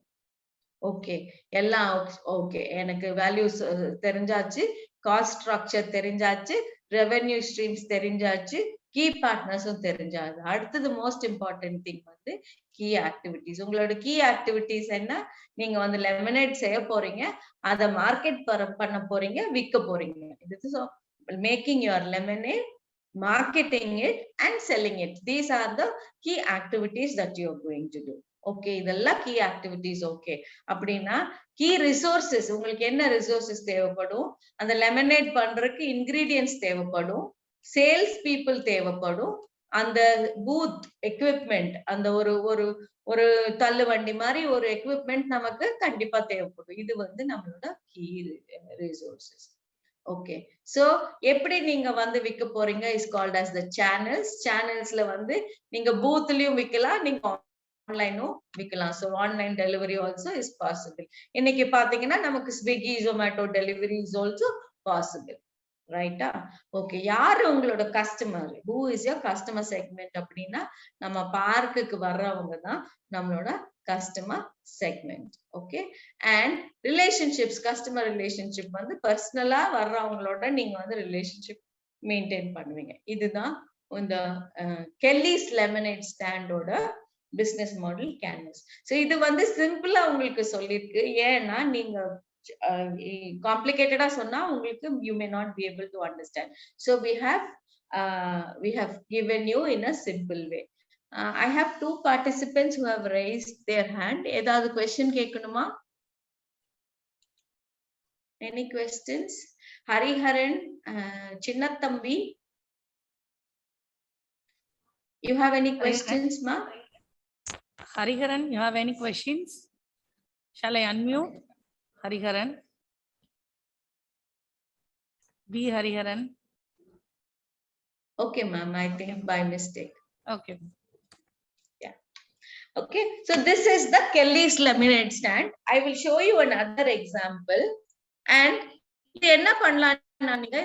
Okay, எல்லாம் ஓகே, எனக்கு வேல்யூஸ் தெரிஞ்சாச்சு, காஸ்ட் ஸ்ட்ரக்சர் தெரிஞ்சாச்சு, ரெவென்யூ ஸ்ட்ரீம்ஸ் தெரிஞ்சாச்சு, கீ பார்ட்னர்ஸும் தெரிஞ்சாது. அடுத்தது மோஸ்ட் இம்பார்ட்டன்ட் திங் வந்து கீ ஆக்டிவிட்டிஸ். உங்களோட கீ ஆக்டிவிட்டிஸ் என்ன, நீங்க வந்து லெமனேட் செய்ய போறீங்க, அதை மார்க்கெட் பண்ண போறீங்க, விற்க போறீங்க. இது making your lemonade, marketing it and selling it. These are the key activities that you are going to do. Okay, இதெல்லாம் கீ ஆக்டிவிட்டிஸ். ஓகே, அப்படின்னா கீ ரிசோர்சஸ், உங்களுக்கு என்ன ரிசோர்சஸ் தேவைப்படும், அந்த லெமனேட் பண்றதுக்கு இன்கிரீடியன்ஸ் தேவைப்படும், சேல்ஸ் பீப்புள் தேவைப்படும், அந்த பூத் எக்யூப்மெண்ட், அந்த ஒரு ஒரு ஒரு தள்ளு வண்டி மாதிரி ஒரு எக்யூப்மெண்ட் நமக்கு கண்டிப்பா தேவைப்படும். இது வந்து நம்மளோட கீ ரிசோர்சஸ். ஓகே, சோ எப்படி நீங்க வந்து விற்க போறீங்க is called as the channels. சேனல்ஸ்ல வந்து நீங்க பூத்லயும் விற்கலாம், நீங்க ஆன்லைனும் விற்கலாம். So online delivery also is possible. இன்னைக்கு பாத்தீங்கன்னா நமக்கு Swiggy, Zomato delivery is also possible. ரைட்டா? ஓகே, யாரு உங்களோட customer? Who is your customer segment அப்படின்னா நம்ம பார்க்குக்கு வர்றவங்க தான் நம்மளோட customer segment. Okay, and relationships, customer relationship வந்து பர்சனலா வர்றவங்களோட நீங்க வந்து ரிலேஷன்ஷிப் மெயின்டைன் பண்ணுவீங்க. இதுதான் இந்த கெல்லிஸ் லெமனேட் ஸ்டாண்டோட பிசினஸ் மாடல் கேன்வஸ். சோ இது வந்து சிம்பிளா உங்களுக்கு சொல்லிருக்கு. ஏன்னா நீங்க complicated சொன்னா உங்களுக்கு you may not be able to understand. So we have given you in a simple way. I have two participants who have raised their hand. ஏதாவது question கேட்கணுமா? Any questions? Hariharan, Chinnathambi, you have any questions, ma? Hariharan, you have any questions? Shall I unmute? Hariharan. V. Hariharan. Okay, ma'am, I think by mistake. Okay. Yeah. Okay, so this is the Kelly's lemonade stand. I will show you another example. And இது என்ன பண்ணலாம்,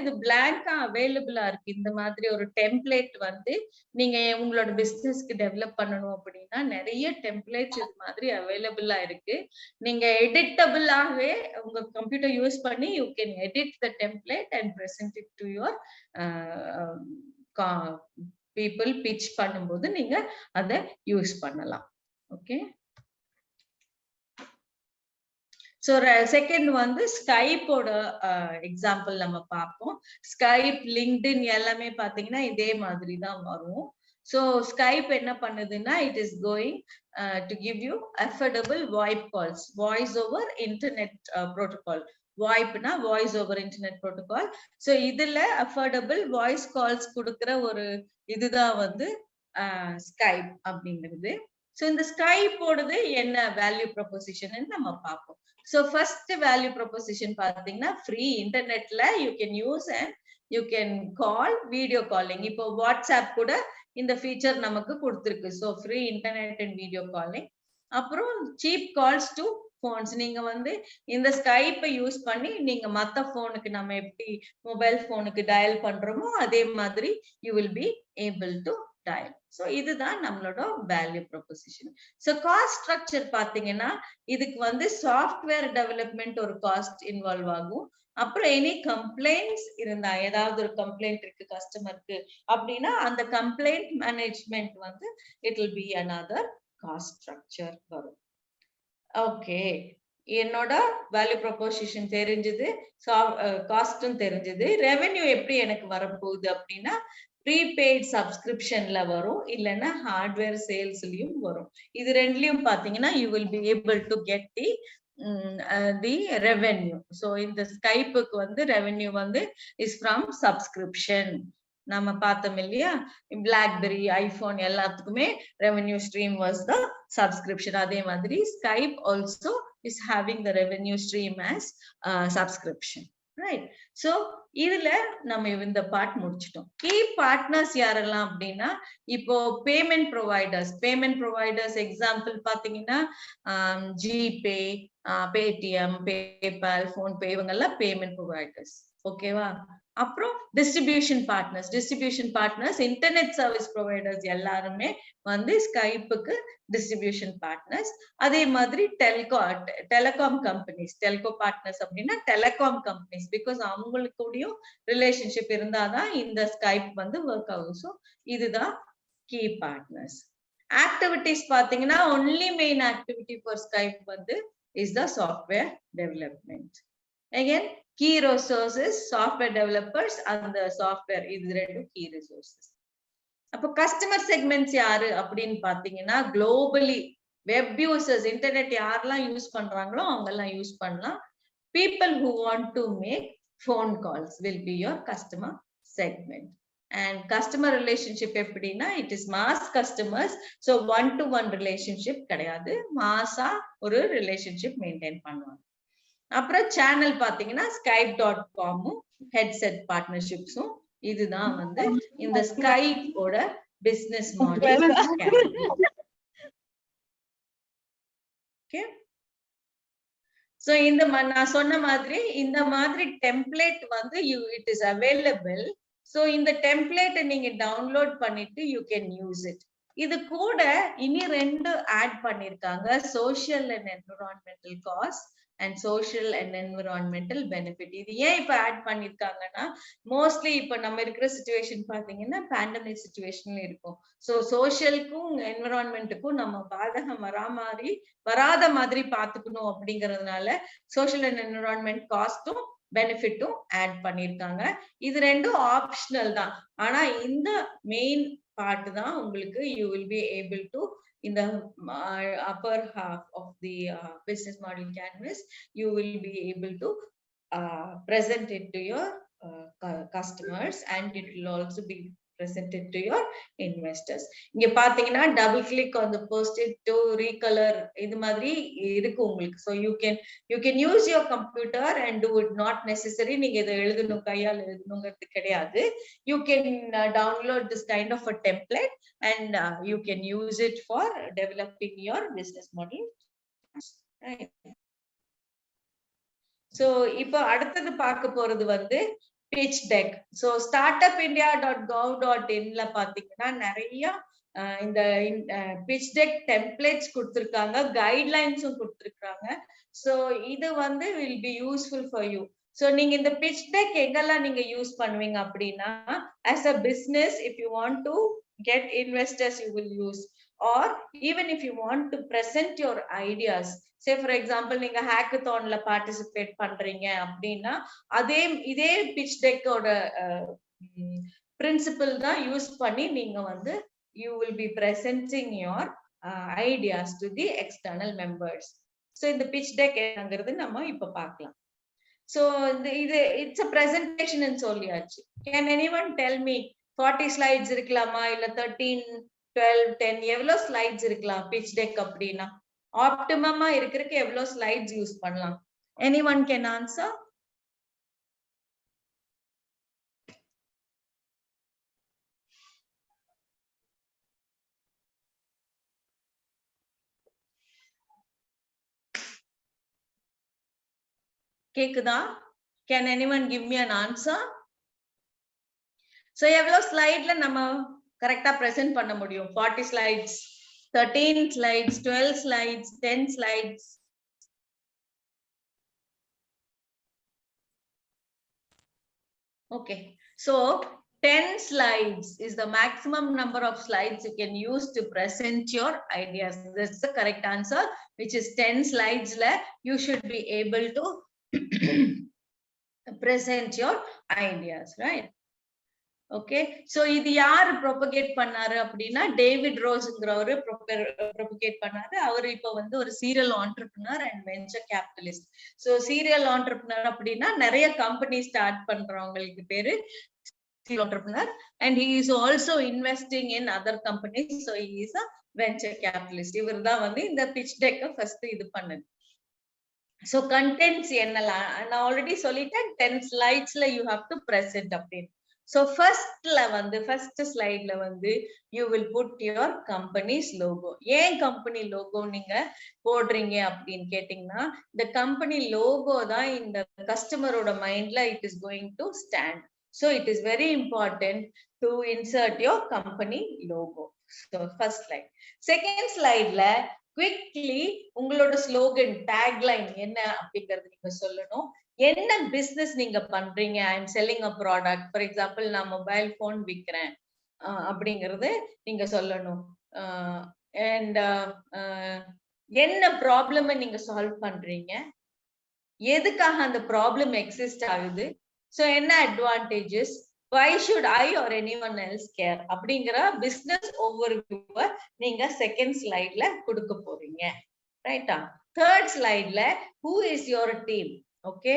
இது blank available இருக்கு. இந்த மாதிரி ஒரு template வந்து நீங்க உங்களோட பிசினஸ்க்கு டெவலப் பண்ணணும் அப்படின்னா நிறைய டெம்ப்ளேட்ஸ் இது மாதிரி அவைலபிளா இருக்கு. நீங்க எடிட்டபிளாகவே உங்க கம்ப்யூட்டர் யூஸ் பண்ணி you can edit the template and present it to your people. Pitch பண்ணும்போது நீங்க அதை யூஸ் பண்ணலாம். ஓகே, சோ செகண்ட் வந்து ஸ்கைப்போட எக்ஸாம்பிள் நம்ம பார்ப்போம். ஸ்கைப், லிங்க்டின் எல்லாமே பாத்தீங்கன்னா இதே மாதிரி தான் வரும். சோ ஸ்கைப் என்ன பண்ணுதுன்னா it is going to give you affordable VoIP calls, voice over internet protocol. வாய்ப்னா voice over internet protocol. So இதுல அஃபோர்டபிள் வாய்ஸ் கால்ஸ் கொடுக்கிற ஒரு இதுதான் வந்து ஸ்கைப் அப்படிங்கிறது. சோ இந்த ஸ்கைப்போடது என்ன வேல்யூ ப்ரொபோசிஷன் நம்ம பார்ப்போம். So first value proposition பாத்தீங்கன்னா free internetல you can use and you can call video calling. இப்போ வாட்ஸ்அப் கூட இந்த ஃபீச்சர் நமக்கு கொடுத்திருக்கு. So free internet and video calling. அப்புறம் cheap calls to phones. நீங்க வந்து இந்த ஸ்கைப்பை யூஸ் பண்ணி நீங்க மத்த போனுக்கு நம்ம எப்படி மொபைல் போனுக்கு டயல் பண்றோமோ அதே மாதிரி you will be able to dial. So இதுதான் நம்மளோட value proposition. So cost structure பாத்தீங்கன்னா இதுக்கு வந்து சாஃப்ட்வேர் டெவலப்மெண்ட் ஒரு காஸ்ட் இன்வால்வ் ஆகும். அப்புறம் எனி கம்ப்ளைண்ட்ஸ் இருந்தா, ஏதாவது ஒரு கம்ப்ளைண்ட் இருக்கு கஸ்டமருக்கு அப்படின்னா அந்த கம்ப்ளைண்ட் மேனேஜ்மெண்ட் வந்து it will B another cost structure வரும். ஓகே, என்னோட வேல்யூ ப்ரொபோசிஷன் தெரிஞ்சது, காஸ்டும் தெரிஞ்சது. ரெவென்யூ எப்படி எனக்கு வரப்போகுது அப்படின்னா ப்ரீபெய்ட் சப்ஸ்கிரிப்ஷன்ல வரும், இல்லைன்னா ஹார்ட்வேர் சேல்ஸ்லயும் வரும். இது ரெண்டுலயும் பாத்தீங்கன்னா you will be able to get the revenue. So இந்த ஸ்கைப்புக்கு வந்து ரெவென்யூ வந்து இஸ் ஃப்ரம் சப்ஸ்கிரிப்ஷன். நம்ம பார்த்தோம் இல்லையா, பிளாக்பெரி, ஐபோன் எல்லாத்துக்குமே revenue stream was the subscription. அதே மாதிரி Skype also is having the revenue stream as subscription. Right. So இதுல நம்ம இந்த பார்ட் முடிச்சிட்டோம். கீ பார்ட்னர்ஸ் யாரெல்லாம் அப்படின்னா இப்போ பேமெண்ட் ப்ரொவைடர்ஸ் எக்ஸாம்பிள் பாத்தீங்கன்னா ஜிபே, பேடிஎம், பேபால், போன்பே இவங்கெல்லாம் பேமெண்ட் ப்ரொவைடர்ஸ். ஓகேவா? அப்புறம் distribution partners internet service providers எல்லாருமே வந்து ஸ்கைப்புக்கு டிஸ்ட்ரிபியூஷன் பார்ட்னர்ஸ். அதே மாதிரி டெலிகாம் கம்பெனிஸ், டெல்கோ பார்ட்னர்ஸ் அப்படின்னா டெலிகாம் கம்பெனிஸ், பிகாஸ் அவங்களுக்குடையும் ரிலேஷன்ஷிப் இருந்தாதான் இந்த ஸ்கைப் வந்து ஒர்க் ஆகும். ஸோ இதுதான் கீ பார்ட்னர்ஸ். ஆக்டிவிட்டிஸ் பாத்தீங்கன்னா only main activity for Skype வந்து is the software development. Again key resources, software developers and the software, இது ரெண்டும் key resources. அப்ப கஸ்டமர் செக்மெண்ட்ஸ் யாரு அப்படின்னு பாத்தீங்கன்னா குளோபலி வெப் யூசர்ஸ், இன்டர்நெட் யாரெல்லாம் யூஸ் பண்றாங்களோ அவங்க எல்லாம் யூஸ் பண்ணலாம். people who want to make phone calls will be your customer segment. and customer relationship எப்படின்னா it is mass customers, so one to one relationship கிடையாது, மாஸா ஒரு relationship maintain பண்ணுவாங்க. அப்புறம் சேனல் பாத்தீங்கன்னா skype.com ஹெட்செட் பார்ட்னர்ஷிப்ஸும் இதுதான் வந்து இந்த ஸ்கைப் ஓட பிசினஸ் மாடல். ஓகே, சோ இந்த நான் சொன்ன மாதிரி இந்த மாதிரி டெம்ப்ளேட் வந்து இட் இஸ் அவைலபிள். சோ இந்த டெம்ப்ளேட் நீங்க டவுன்லோட் பண்ணிட்டு யூ கேன் யூஸ் இட். இது கூட இனி 2 ஆட் பண்ணிருக்காங்க, social and environmental cost and social and environmental benefit. இது ஏன் இப்ப ஆட் பண்ணிருக்காங்கன்னா, மோஸ்ட்லி இப்ப நம்ம இருக்கிற சிச்சுவேஷன் பாத்தீங்கன்னா பேண்டமிக் சிச்சுவேஷன்ல இருக்கும். சோ சோஷியலுக்கும் என்விரான்மெண்ட்டுக்கும் நம்ம பாதகம் வராத மாதிரி பாத்துக்கணும் அப்படிங்கறதுனால சோஷியல் அண்ட் என்விரான்மெண்ட் காஸ்டும் பெனிஃபிட்டும் ஆட் பண்ணிருக்காங்க. இது 2 ஆப்ஷனல் தான். ஆனா இந்த மெயின் பார்ட் தான் உங்களுக்கு you will be able to in the upper half of the business model canvas you will be able to present it to your customers, and it will also be presented to your investors. இங்க பாத்தீங்கன்னா double click on the post-it to recolor இது மாதிரி இருக்கு உங்களுக்கு. so you can use your computer and do it, not necessary நீங்க இத எழுதணும், கையால எழுதணும்ங்கிறது கிடையாது. you can download this kind of a template and you can use it for developing your business model. right. so இப்போ அடுத்தது பார்க்க போறது வந்து pitch deck. so startupindia.gov.in ல பாத்தீங்கன்னா நிறைய இந்த pitch deck templates கொடுத்திருக்காங்க, கைட்லைன்ஸும் கொடுத்திருக்காங்க. so இது வந்து will be useful for you. so நீங்க இந்த pitch deck எங்கெல்லாம் நீங்க யூஸ் பண்ணுவீங்க அப்படின்னா, as a business if you want to get investors you will use, or even if you want to present your ideas. say for example நீங்க hackathonல participate பண்றீங்க அப்படின்னா இதே pitch deck ஓட principle தான் யூஸ் பண்ணி நீங்க வந்து you will be presenting your ideas to the external members. so இந்த pitch deck என்னங்கிறது நம்ம இப்ப பார்க்கலாம். so இது it's a presentation ன்னு சொல்லியாச்சு. can anyone tell me 40 slides இருக்கலாமா இல்ல 13 12 10 எவ்வளவு ஸ்லைட்ஸ் இருக்கலாம் pitch deck அப்படின்னா? ஆப்டிமமா இருக்கிறதுக்கு எவ்வளவு ஸ்லைட்ஸ் யூஸ் பண்ணலாம்? anyone can answer? கேக்குதா? can anyone give me an answer? so எவ்வளவு ஸ்லைட்ல நம்ம கரெக்டா பிரசன்ட் பண்ண முடியும்? 40 slides, 13 slides, 12 slides, 10 slides. okay, so 10 slides is the maximum number of slides you can use to present your ideas. That's the correct answer, which is 10 slides la you should be able to present your ideas, right? okay, so இது யாரு propagate பண்ணாரு அப்படின்னா David ரோஸ்ங்கிறவரு propagate பண்ணாரு. அவரு இப்ப வந்து ஒரு serial entrepreneur and venture capitalist. so serial entrepreneur அப்படின்னா நிறைய கம்பெனி ஸ்டார்ட் பண்றவங்களுக்கு பேரு serial entrepreneur, and he is also investing in other companies. so he is a venture capitalist. இவர்தான் வந்து இந்த pitch deck ஃபர்ஸ்ட் இது பண்ணது. so contents என்னலாம் நான் ஆல்ரெடி சொல்லிட்டேன், 10 slides-ல you have to present அப்படின்னு. so first slide la vandu you will put your company's logo. ஏன் company logo நீங்க போடுறீங்க அப்படின்னு கேட்டிங்கன்னா, the company logo தான் இந்த கஸ்டமரோட மைண்ட்ல it is going to stand. so it is very important to insert your company logo. so first slide. second slide la quickly உங்களோட slogan tagline என்ன அப்படிங்கறது நீங்க சொல்லணும். என்ன பிசினஸ் நீங்க பண்றீங்க? I am selling a product, for example நான் mobile phone விற்கிறேன் அப்படிங்கறது நீங்க சொல்லணும். அண்ட் என்ன ப்ராப்ளம் நீங்க சால்வ் பண்றீங்க, எதுக்காக அந்த ப்ராப்ளம் எக்ஸிஸ்ட் ஆகுது, சோ என்ன advantages, why should I or anyone else care அப்படிங்கிற பிசினஸ் ஓவர்வியூவை நீங்க செகண்ட் ஸ்லைட்ல கொடுக்க போறீங்க. ரைட்டா? தேர்ட் ஸ்லைட்ல who is your team, okay,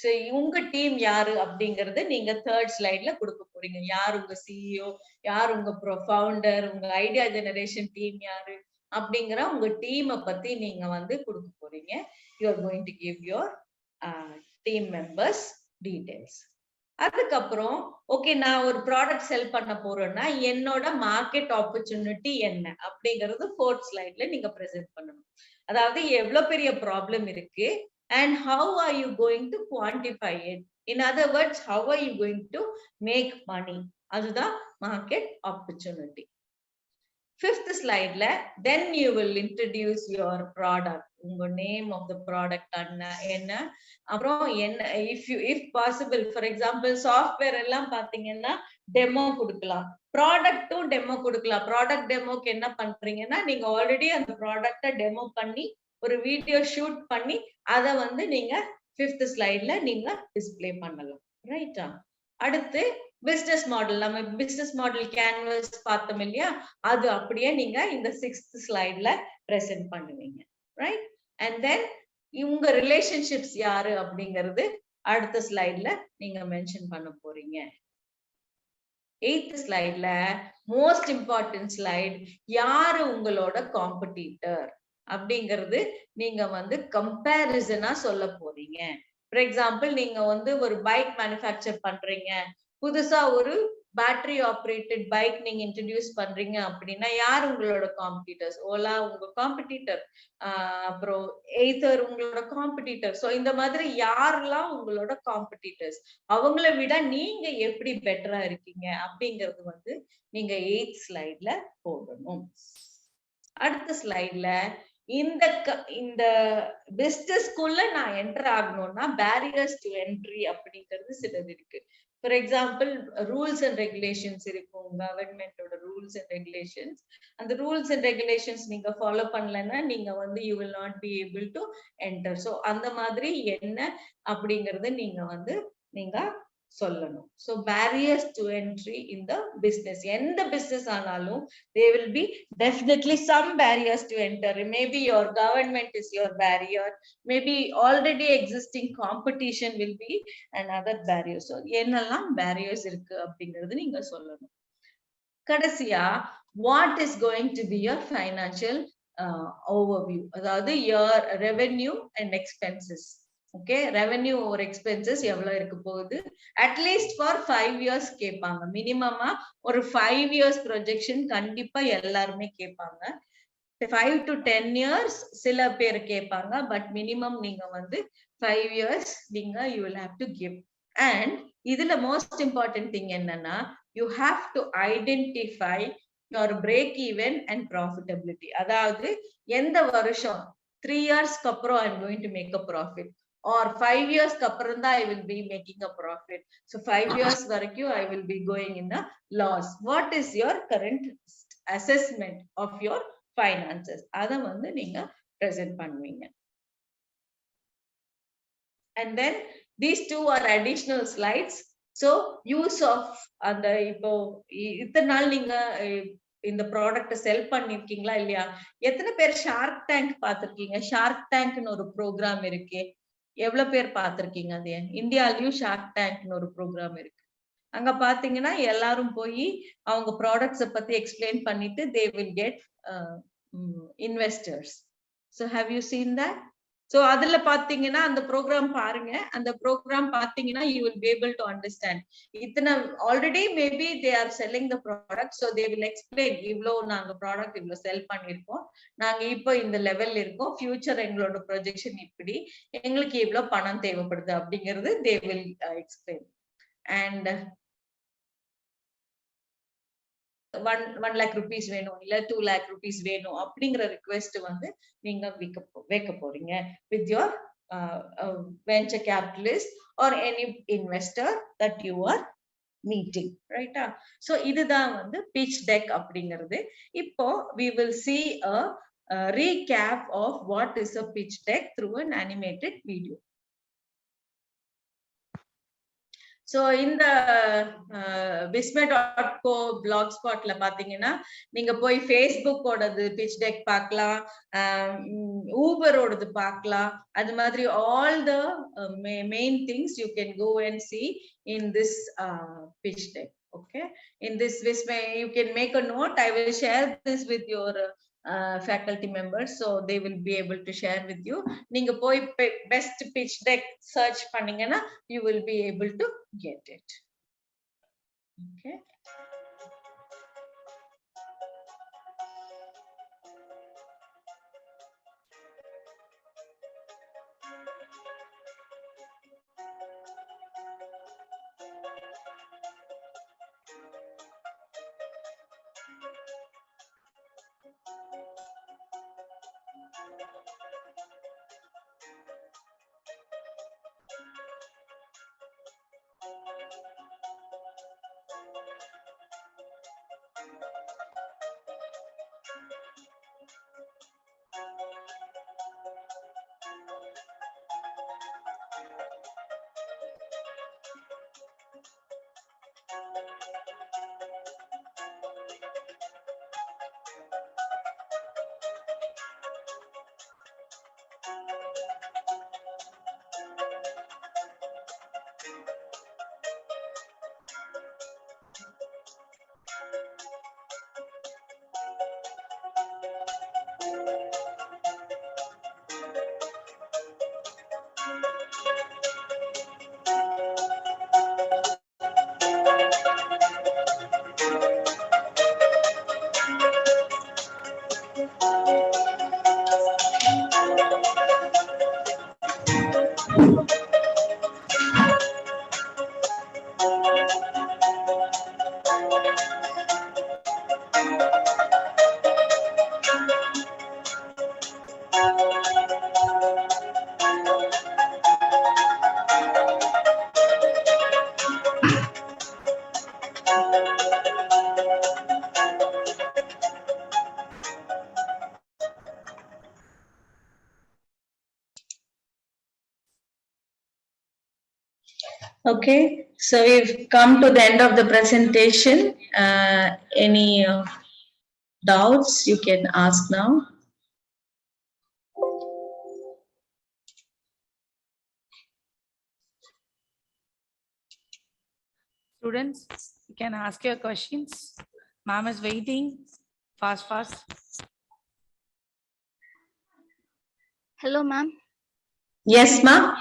so உங்க டீம் யாரு அப்படிங்கறது நீங்க தேர்ட் ஸ்லைட்ல கொடுக்க போறீங்க. யார் உங்க சிஇஓ, யார் உங்க ஃபவுண்டர், உங்க ஐடியா ஜெனரேஷன் டீம் யாரு அப்படிங்கிற உங்க டீமை பத்தி நீங்க வந்து கொடுக்க போறீங்க. You are going to give your team members details. அதுக்கப்புறம் ஓகே, நான் ஒரு ப்ராடக்ட் செல் பண்ண போறேன்னா என்னோட மார்க்கெட் ஆப்பர்ச்சுனிட்டி என்ன அப்படிங்கறது ஃபோர்த் ஸ்லைட்ல நீங்க பிரசன்ட் பண்ணணும். அதாவது எவ்வளவு பெரிய ப்ராப்ளம் இருக்கு and how are you going to quantify it? In other words, how are you going to make money? அதுதான் market opportunity. Fifth slide la, then you will introduce your product. உங்க name of the product என்ன, அப்புறம் என்ன, if possible, for example software எல்லாம் பாத்தீங்கன்னா demo கொடுக்கலாம், ப்ராடக்ட்டும் demo கொடுக்கலாம். Product டெமோக்கு என்ன பண்றீங்கன்னா நீங்க ஆல்ரெடி அந்த ப்ராடக்ட டெமோ பண்ணி ஒரு வீடியோ ஷூட் பண்ணி அத வந்து நீங்க 5th ஸ்லைட்ல நீங்க டிஸ்ப்ளே பண்ணலாம். ரைட்டா? அடுத்து பிசினஸ் மாடல், நம்ம பிசினஸ் மாடல் கேன்வாஸ் பார்த்தோம் இல்லையா, அது அப்படியே நீங்க இந்த 6th ஸ்லைட்ல பிரசன்ட் பண்ணுவீங்க. ரைட்? அண்ட் தென் உங்க ரிலேஷன்ஷிப்ஸ் யாரு அப்படிங்கிறது அடுத்த ஸ்லைட்ல நீங்க மென்ஷன் பண்ண போறீங்க. 8th ஸ்லைட்ல மோஸ்ட் இம்பார்ட்டன்ட் ஸ்லைட், யாரு உங்களோட காம்படிட்டர் அப்படிங்கிறது நீங்க வந்து கம்பேரிசனா சொல்ல போறீங்க. ஃபார் எக்ஸாம்பிள் நீங்க வந்து ஒரு பைக் மேனுஃபேக்சர் பண்றீங்க, புதுசா ஒரு பேட்டரி ஆப்ரேட்டட் பைக் நீங்க இன்ட்ரடியூஸ் பண்றீங்க அப்படின்னா யார் உங்களோட காம்படிட்டர்ஸ்? ஓலா உங்க காம்படிட்டர், அப்புறம் எய்தர் உங்களோட காம்படிட்டர். சோ இந்த மாதிரி யாரெல்லாம் உங்களோட காம்படிட்டர்ஸ், அவங்கள விட நீங்க எப்படி பெட்டரா இருக்கீங்க அப்படிங்கிறது வந்து நீங்க 8th ஸ்லைட்ல போடணும். அடுத்த ஸ்லைட்ல இந்த பிசினஸ்க்குள்ள நான் என்டர் ஆகணும்னா பேரியர்ஸ் டு என்ட்ரி அப்படிங்கிறது சிலது இருக்கு. For example rules and regulations இருக்கும், கவர்மெண்டோட ரூல்ஸ் அண்ட் ரெகுலேஷன்ஸ். அந்த ரூல்ஸ் அண்ட் ரெகுலேஷன்ஸ் நீங்க ஃபாலோ பண்ணலன்னா நீங்க வந்து you will not be able to enter. So அந்த மாதிரி என்ன அப்படிங்கறது நீங்க வந்து நீங்க சொல்லணும். So barriers to entry in the business, எந்த business ஆனாலும் there will be definitely some barriers to enter. Maybe your government is your barrier, maybe already existing competition will be another barrier. So என்னெல்லாம் barriers இருக்கு அப்படிங்கிறது நீங்க சொல்லணும். கடைசியா what is going to be your financial overview, அதாவது your revenue and expenses. Okay, revenue ஒரு expenses எவ்வளவு இருக்க போகுது, அட்லீஸ்ட் ஃபார் 5 years கேட்பாங்க. மினிமமா ஒரு 5 years ப்ரொஜெக்ஷன் கண்டிப்பா எல்லாருமே கேட்பாங்க. 5 to 10 years சில பேர் கேட்பாங்க, பட் மினிமம் நீங்க வந்து 5 years நீங்க you will have to give. And இதுல மோஸ்ட் இம்பார்ட்டன்ட் திங் என்னன்னா you have to identify your break even and profitability. அதாவது எந்த வருஷம் 3 yearsக்கு அப்புறம் I am going to make a profit, or 5 years அப்புறம் தான் I will be making a profit. So 5 years வரைக்கும் I will be going in a loss. What is your current assessment of your finances? அத வந்து நீங்க present பண்ணுவீங்க. And then these two are additional slides. So use of அந்த இப்போ இத்தனை நாள் நீங்க இந்த ப்ராடக்ட் செல் பண்ணிருக்கீங்களா இல்லையா? எத்தனை பேர் ஷார்க் டேங்க் பார்த்திருக்கீங்க? ஷார்க் டேங்க்னு ஒரு ப்ரோக்ராம் இருக்கு, எவ்வளவு பேர் பார்த்திருக்கீங்க? அது இந்தியாலயும் ஷார்க் டேங்க்னு ஒரு ப்ரோக்ராம் இருக்கு. அங்க பாத்தீங்கன்னா எல்லாரும் போய் அவங்க ப்ராடக்ட்ஸ பத்தி எக்ஸ்பிளைன் பண்ணிட்டு they will get investors. So have you seen that? So அதுல பாத்தீங்கன்னா அந்த ப்ரோக்ராம் பாருங்க, அந்த ப்ரோக்ராம் பாத்தீங்கன்னா you will be able to understand. இத்தனை already maybe they are selling the product, so they will explain இவ்ளோ நாங்க ப்ராடக்ட் இவ்ளோ செல் பண்ணிருக்கோம், நாங்க இப்போ இந்த லெவல்ல இருக்கோம், ஃபியூச்சர் எங்களோட ப்ரொஜெக்ஷன் இப்படி, எங்களுக்கு இவ்ளோ பணம் தேவைப்படுது அப்படிங்கிறது they will explain. And 1 lakh rupees வேணும் இல்ல 2 lakh rupees வேணும் அப்படிங்கிற ரிக்வெஸ்ட் வந்து நீங்க வைக்க போறீங்க with your venture capitalist or any investor that you are meeting, right? So இதுதான் வந்து pitch deck அப்படிங்கிறது. இப்போ we will see a recap of what is a pitch deck through an animated video. So in the visme.co blogspot la pathina neenga poi Facebook odadu pitch deck paakalam, Uber odadu paakalam, adu madri all the main things you can go and see in this pitch deck. Okay, in this visme you can make a note. I will share this with your faculty members, so they will be able to share with you. Neenga poi best pitch deck search panningana you will be able to get it. Okay. Okay, so we've come to the end of the presentation. Any doubts you can ask now? Students, you can ask your questions. Ma'am is waiting. Fast, fast. Hello, ma'am. Yes, ma'am.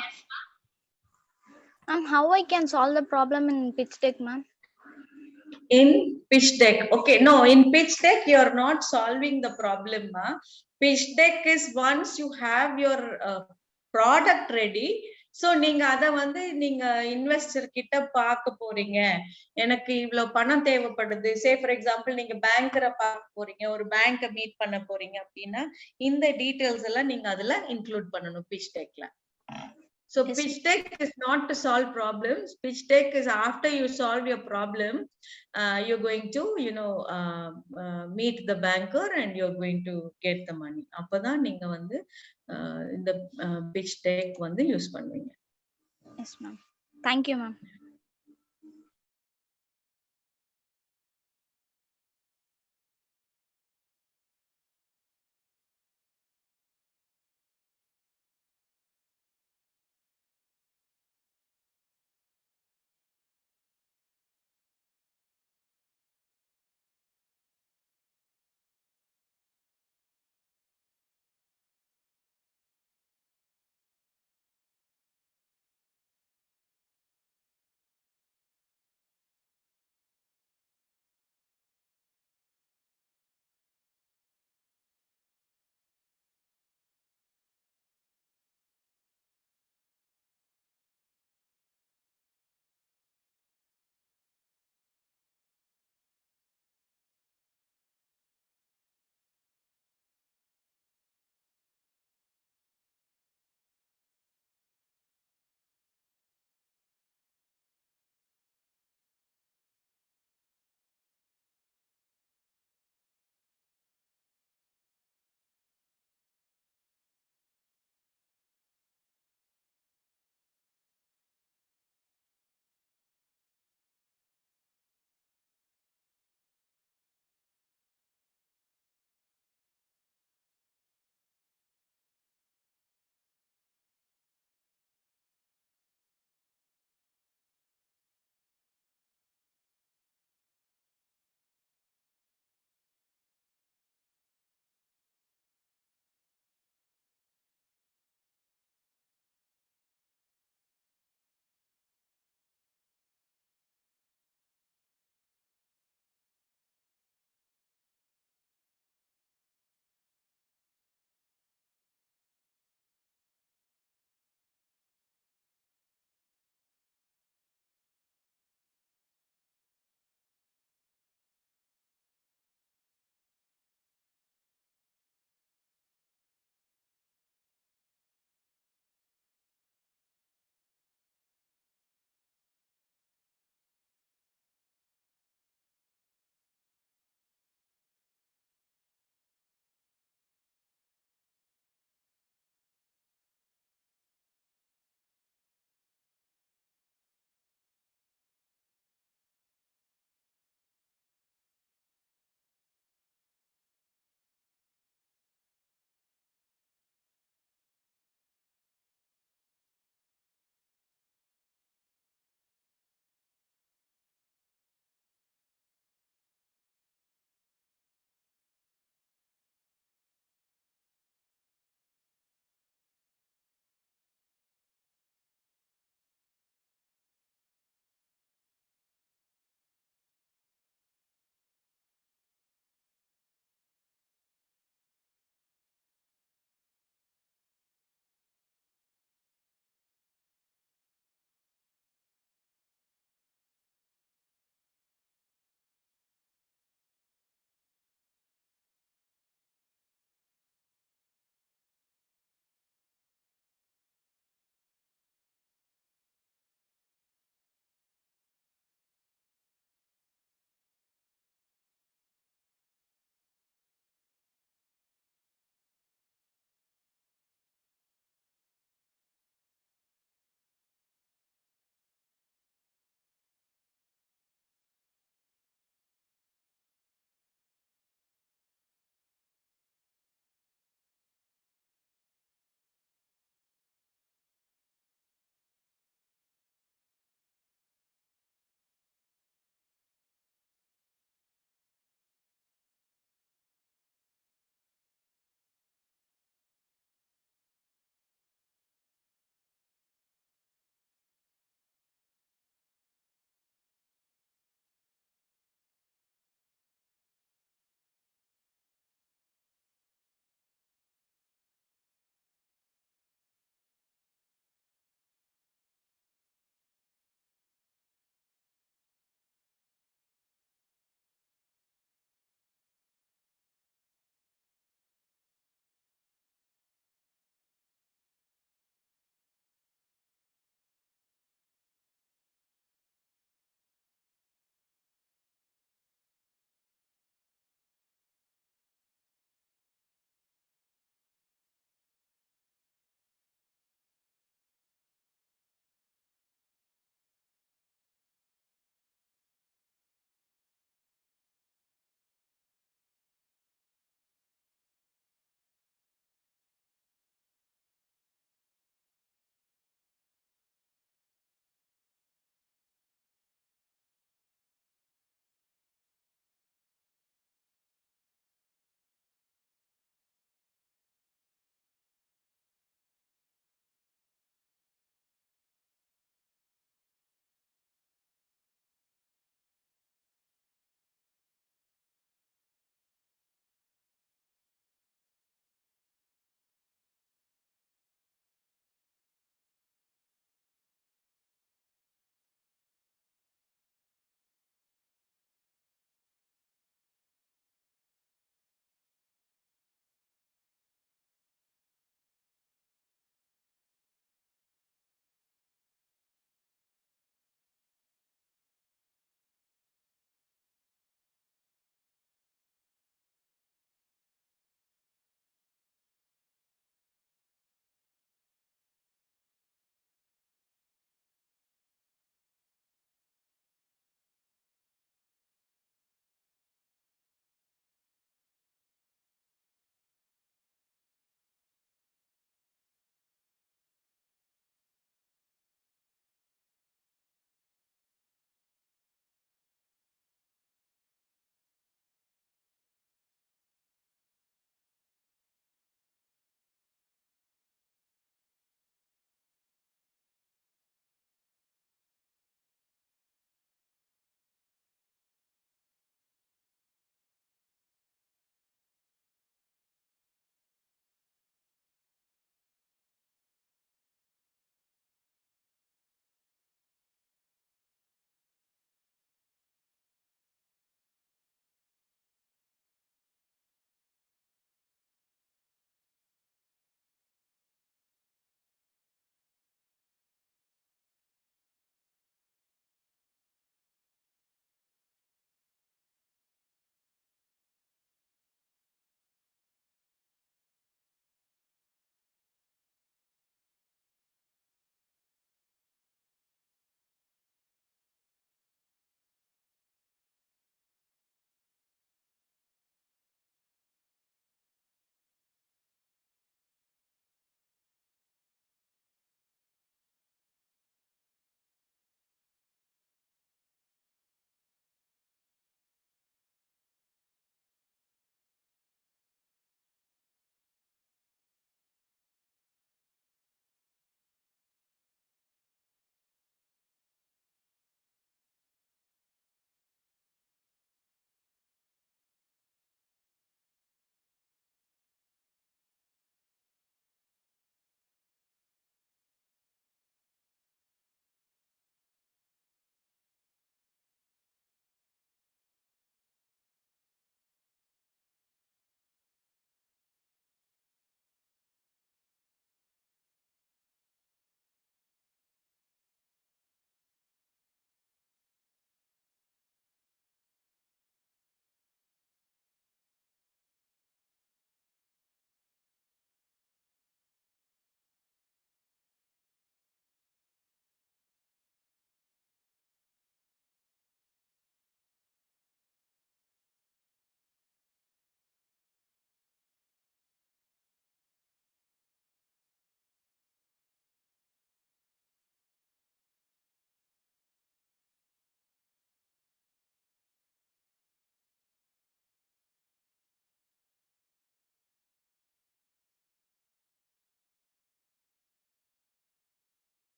How I can solve the problem in pitch deck, ma'am? In pitch deck. Okay, no, in pitch deck, you're not solving the problem. Ma. Pitch deck is once you have your product ready. So நீங்க அத வந்து நீங்க investor கிட்ட பார்க்க போறீங்க. எனக்கு இவ்வளவு பணம் தேவைப்படுது. Say for example நீங்க பேங்கரை பார்க்க போறீங்க, ஒரு பேங்கை மீட் பண்ண போறீங்க அப்படின்னா இந்த டீடைல்ஸ் எல்லாம் நீங்க அதுல இன்க்ளூட் பண்ணணும் pitch deckல. So Yes. pitch deck is not to solve problems. Pitch deck is after you solve your problem, you're going to, meet the banker and you're going to get the money. அப்பதான் நீங்க வந்து இந்த pitch deck வந்து use பண்ணுவீங்க. Yes, ma'am. Thank you, ma'am.